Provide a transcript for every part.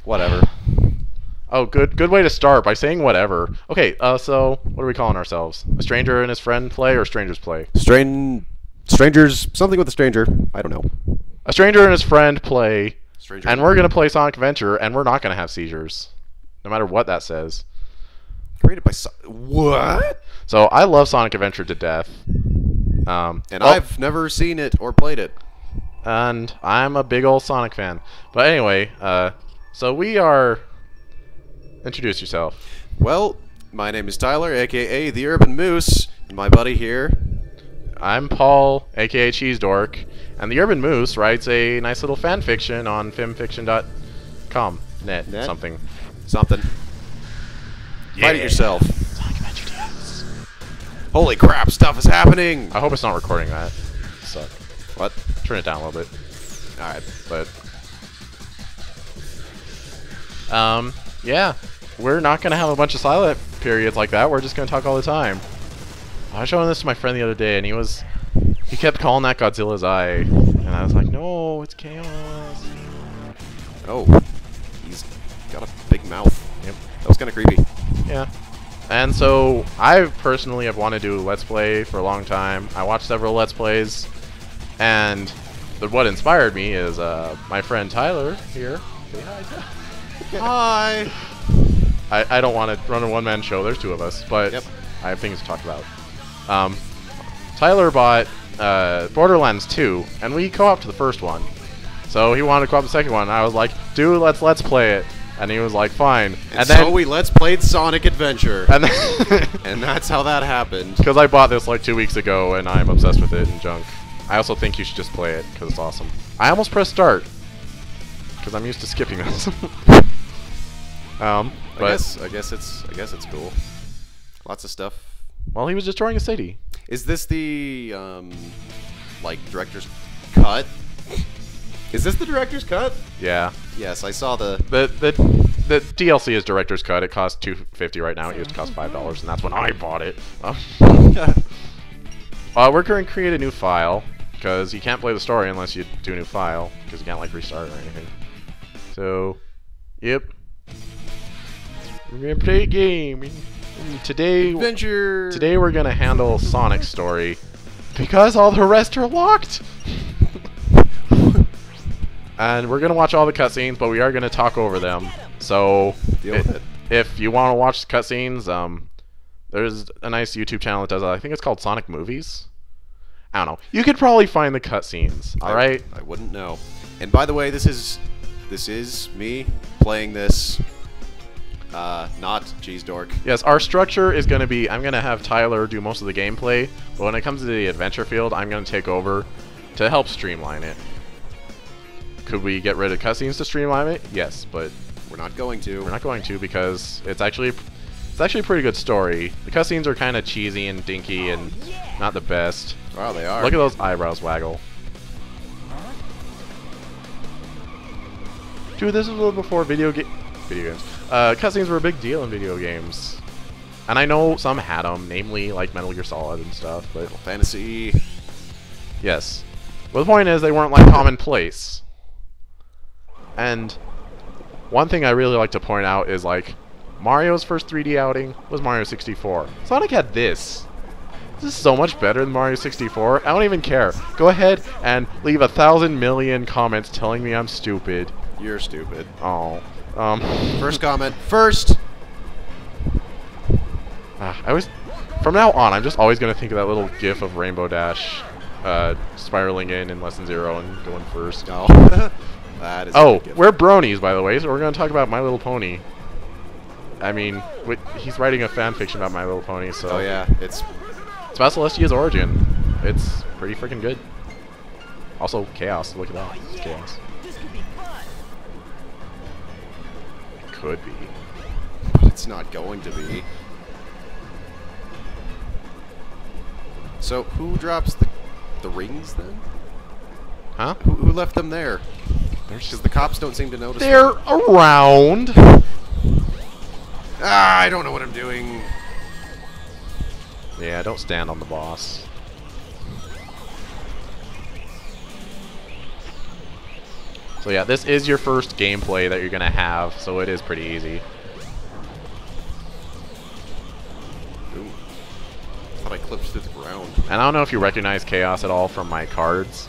Whatever. Oh, good way to start by saying whatever. Okay, so what are we calling ourselves? A stranger and his friend play or strangers play? Strangers. Something with a stranger. I don't know. A stranger and his friend play, Stranger. and we're gonna play Sonic Adventure, and we're not gonna have seizures, no matter what that says. Created by what? So I love Sonic Adventure to death. I've never seen it or played it. And I'm a big old Sonic fan. But anyway, so we are. Introduce yourself. Well, my name is Tyler, aka the Urban Moose, and my buddy here. I'm Paul, aka Cheesedork, and the Urban Moose writes a nice little fan fiction on femfiction.com. Net. Something. Yeah. Fight it yourself. Sonic Adventure DS. Holy crap, stuff is happening! I hope it's not recording that. Suck. What? Turn it down a little bit. Alright. But yeah. We're not gonna have a bunch of silent periods like that. We're just gonna talk all the time. I was showing this to my friend the other day, and he kept calling that Godzilla's eye, and I was like, no, it's chaos. Oh, he's got a big mouth. Yep. That was kind of creepy. Yeah. And so I personally have wanted to do Let's Play for a long time. I watched several Let's Plays, and what inspired me is my friend Tyler here. Say hi, Tyler. Hi. I don't want to run a one-man show. There's two of us, but Yep. I have things to talk about. Tyler bought Borderlands 2, and we co-opted the first one. So he wanted to co-op the second one. And I was like, dude, let's play it. And he was like, fine. And then, so we let's played Sonic Adventure. And then and that's how that happened. Because I bought this like 2 weeks ago, and I'm obsessed with it and junk. I also think you should just play it, because it's awesome. I almost pressed start, because I'm used to skipping this. I guess it's cool. Lots of stuff. Well, he was destroying a city. Is this the like director's cut? Is this the director's cut? Yeah. Yes, I saw the DLC is director's cut. It costs $2.50 right now. It used to cost $5, and that's when I bought it. We're going to create a new file, because you can't play the story unless you do a new file, because you can't like restart or anything. So, yep. We're gonna play a game. Today we're gonna handle Sonic's story, because all the rest are locked. And we're gonna watch all the cutscenes, but we are gonna talk over them. So if you want to watch the cutscenes, there's a nice YouTube channel that does that. I think it's called Sonic Movies. I don't know. You could probably find the cutscenes. All right. I wouldn't know. And by the way, this is me playing this. Not Cheesedork. Yes, our structure is going to be, I'm going to have Tyler do most of the gameplay, but when it comes to the adventure field, I'm going to take over to help streamline it. Could we get rid of cutscenes to streamline it? Yes, but we're not going to. We're not going to, because it's actually a pretty good story. The cutscenes are kind of cheesy and dinky and not the best. Wow, they are. Look at those eyebrows waggle. Dude, this is a little before video games. Cutscenes were a big deal in video games, and I know some had them, namely like Metal Gear Solid and stuff. But Final Fantasy. Yes. Well, the point is they weren't like commonplace. And one thing I really like to point out is like Mario's first 3D outing was Mario 64. Sonic had this. This is so much better than Mario 64. I don't even care. Go ahead and leave 1,000 million comments telling me I'm stupid. You're stupid. Oh. First comment first. From now on, I'm just always gonna think of that little GIF of Rainbow Dash, spiraling in less than 0 and going first. Oh, that is. Oh, we're bronies, by the way, so we're gonna talk about My Little Pony. I mean, he's writing a fan fiction about My Little Pony, so. Oh yeah, it's about Celestia's origin. It's pretty freaking good. Also, chaos. Look at that. It's chaos. Could be. But it's not going to be. So, who drops the rings then? Huh? Who left them there? Because the cops don't seem to notice They're them. around. I don't know what I'm doing. Yeah, don't stand on the boss. So yeah, this is your first gameplay that you're gonna have, so it is pretty easy. Ooh. I thought I clipped through the ground. And I don't know if you recognize Chaos at all from my cards.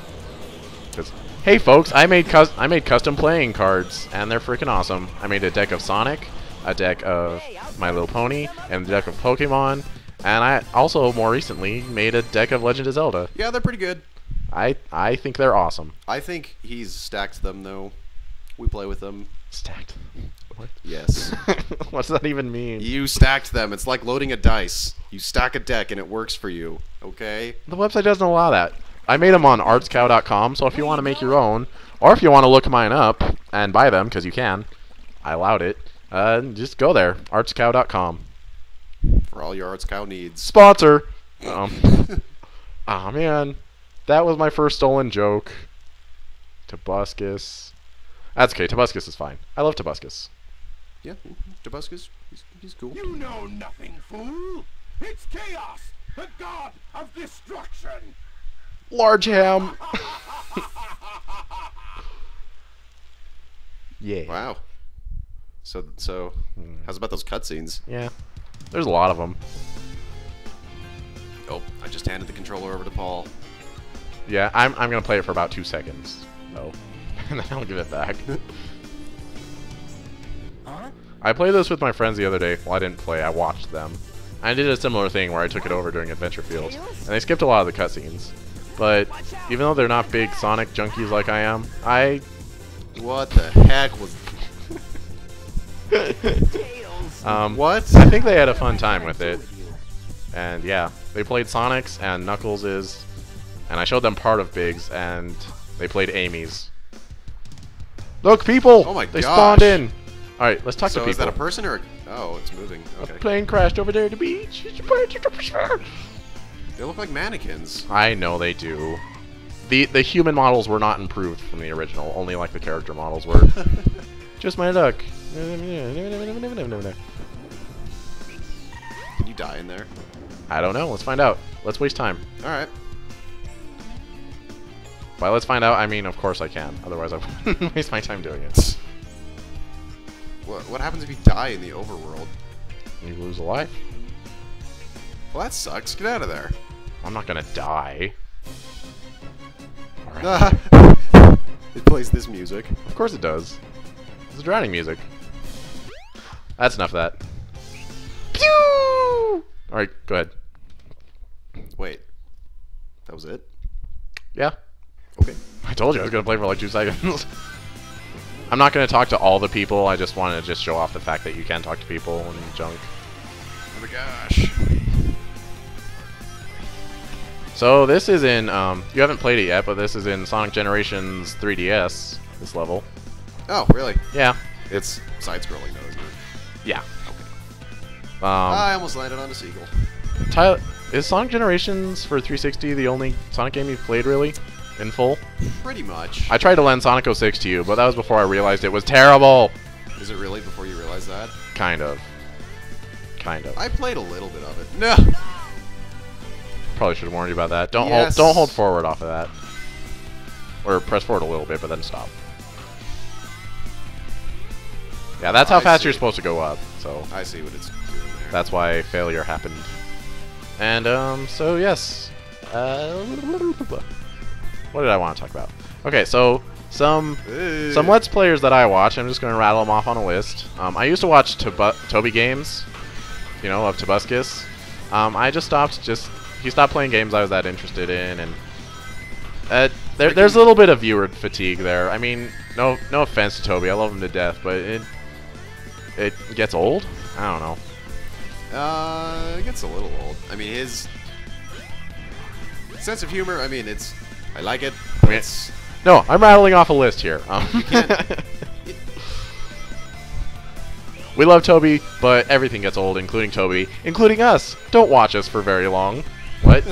'Cause, hey folks, I made custom playing cards, and they're freaking awesome. I made a deck of Sonic, a deck of My Little Pony, and a deck of Pokemon, and I also more recently made a deck of Legend of Zelda. Yeah, they're pretty good. I think they're awesome. I think he's stacked them though. We play with them. Stacked. What? Yes. What does that even mean? You stacked them. It's like loading a dice. You stack a deck and it works for you. Okay? The website doesn't allow that. I made them on artscow.com, so if you want to make your own, or if you want to look mine up and buy them, because you can, I allowed it, just go there, artscow.com. For all your Arts Cow needs. Sponsor! Aw, man. That was my first stolen joke. Tobuscus. That's okay, Tobuscus is fine. I love Tobuscus. Yeah, Tobuscus, he's cool. You know nothing, fool! It's Chaos, the god of destruction! Large ham! Yeah. Wow. So, how's about those cutscenes? Yeah. There's a lot of them. Oh, I just handed the controller over to Paul. Yeah, I'm gonna play it for about 2 seconds, though. And then I'll give it back. Huh? I played this with my friends the other day. Well, I didn't play, I watched them. I did a similar thing where I took it over during Adventure Fields, and they skipped a lot of the cutscenes. But even though they're not big Sonic junkies like I am, What the heck was... What? I think they had a fun time with it. And yeah, they played Sonic's and Knuckles', and I showed them part of Big's, and they played Amy's. Look, people! Oh my They gosh. spawned in! Alright, let's talk to So people. is that a person or... Oh, it's moving. A Okay. plane crashed over there at the beach. They look like mannequins. I know they do. The human models were not improved from the original, only like the character models were. Just my luck. Can you die in there? I don't know. Let's find out. Let's waste time. Alright. By let's find out, I mean, of course I can. Otherwise, I wouldn't waste my time doing it. What happens if you die in the overworld? You lose a life. Well, that sucks. Get out of there. I'm not gonna die. Alright. It plays this music. Of course it does. It's drowning music. That's enough of that. Pew! Alright, go ahead. Wait. That was it? Yeah. Okay. I told you I was gonna play for like 2 seconds. I'm not gonna talk to all the people, I just wanted to just show off the fact that you can talk to people and junk. Oh my gosh. So this is in, you haven't played it yet, but this is in Sonic Generations 3DS, this level. Oh, really? Yeah. It's side-scrolling though, isn't it? Yeah. Okay. I almost landed on a seagull. Tyler, is Sonic Generations for 360 the only Sonic game you've played, really? In full? Pretty much. I tried to lend Sonic 06 to you, but that was before I realized it was terrible! Is it really before you realize that? Kind of. Kind of. I played a little bit of it. No! Probably should have warned you about that. Don't Yes. don't hold forward off of that. Or press forward a little bit, but then stop. Yeah, that's how I fast see. you're supposed to go up, so I see what it's doing there. that's why failure happened. And, so yes. What did I want to talk about? Okay, so some Let's Players that I watch, I'm just going to rattle them off on a list. I used to watch Toby games, you know, of Tobuscus. I just stopped, he stopped playing games I was that interested in, and there's a little bit of viewer fatigue there. I mean, no offense to Toby, I love him to death, but it gets old? I don't know. It gets a little old. I mean, his sense of humor, I mean, I like it. I mean, It's... No, I'm rattling off a list here. You can't... We love Toby, but everything gets old, including Toby, including us. Don't watch us for very long. What?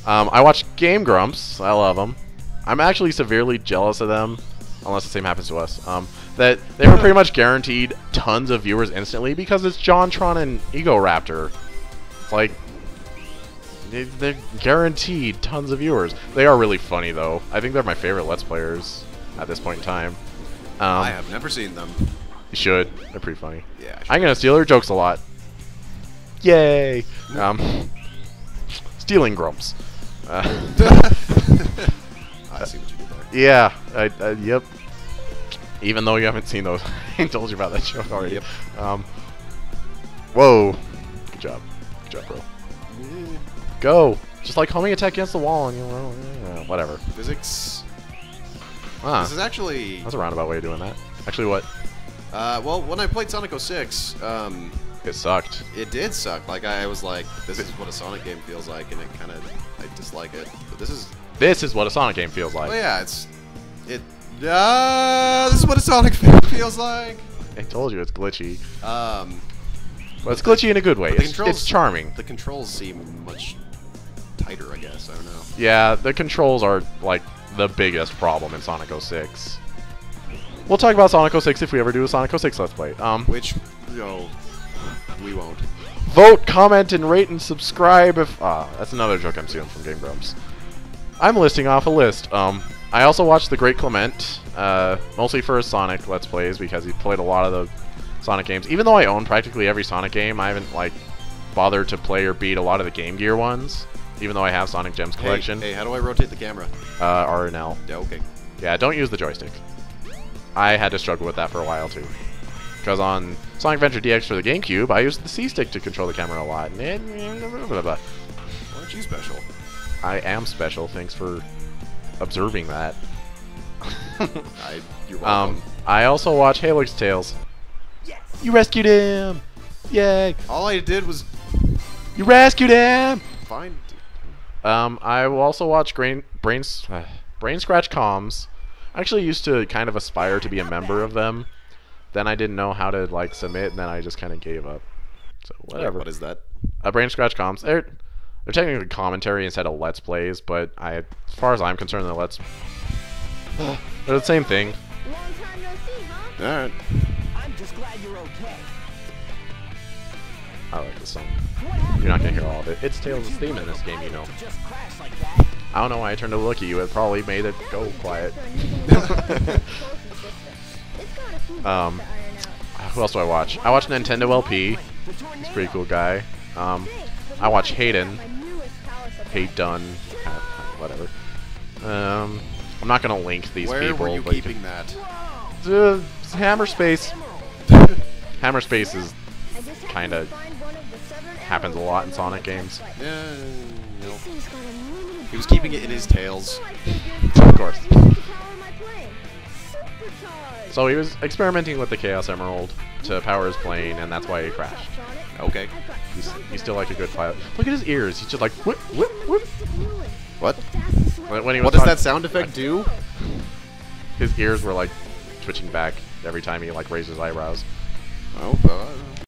I watch Game Grumps. I love them. I'm actually severely jealous of them, unless the same happens to us. That they were pretty much guaranteed tons of viewers instantly because it's JonTron and Ego Raptor. It's like, They're guaranteed tons of viewers. They are really funny, though. I think they're my favorite Let's Players at this point in time. I have never seen them. You should. They're pretty funny. Yeah. I'm gonna steal their jokes a lot. Yay! Stealing grumps. I see what you did there. Yeah. Yep. Even though you haven't seen those, I told you about that joke already. Yep. Whoa. Good job. Good job, bro. Go. Just like homing attack against the wall and whatever. Physics. Ah, This is actually. that's a roundabout way of doing that. Actually, what? Well, when I played Sonic 06, It sucked. it did suck. Like I was like, this is what a Sonic game feels like, and it kind of, I dislike it. But this is. This is what a Sonic game feels like. Oh yeah, this is what a Sonic game feels like. I told you it's glitchy. But But it's glitchy in a good way. but the It's controls- charming. The controls seem much tighter, I guess. I don't know. Yeah, the controls are like the biggest problem in Sonic 06. We'll talk about Sonic 06 if we ever do a Sonic 06 Let's Play. Which, we won't. Vote, comment, and rate and subscribe if... that's another joke I'm stealing from Game Grumps. I'm listing off a list. I also watched The Great Clement, mostly for his Sonic Let's Plays because he played a lot of the Sonic games. Even though I own practically every Sonic game, I haven't, like, bothered to play or beat a lot of the Game Gear ones, even though I have Sonic Gems collection. Hey, how do I rotate the camera? R and L. Yeah, okay. Yeah, don't use the joystick. I had to struggle with that for a while, too. Because on Sonic Adventure DX for the GameCube, I used the C-stick to control the camera a lot. Why aren't you special? I am special, thanks for observing that. You're welcome. I also watch Halix Tales. You rescued him! Yay! All I did was You rescued him! find. I will also watch Brain Scratch Comms. I actually used to kind of aspire to be a member of them. Then I didn't know how to like submit, and then I just kind of gave up. So whatever. What is that? Brain Scratch Comms. They're technically commentary instead of Let's Plays, but as far as I'm concerned, they're the same thing. Long time no see, huh? All right. I'm just glad you're okay. I like this song. What happened? You're not gonna hear all of it. It's Tails' theme in this game, you know. To just crash like that. I don't know why I turned to look at you. It probably made it go quiet. Who else do I watch? I watch Nintendo LP. He's a pretty cool guy. I watch Hayden. Hayden. Whatever. I'm not gonna link these Where people. were you but keeping that? Hammerspace. Hammerspace is kind of happens a lot in Sonic games. Yeah, no. He was keeping it in his tails. Of course. So he was experimenting with the Chaos Emerald to power his plane, and that's why he crashed. Okay. He's still like a good pilot. Look at his ears. He's just like whoop whoop whoop. What? When he was What does talking- that sound effect do? His ears were like twitching back every time he like raised his eyebrows. Oh,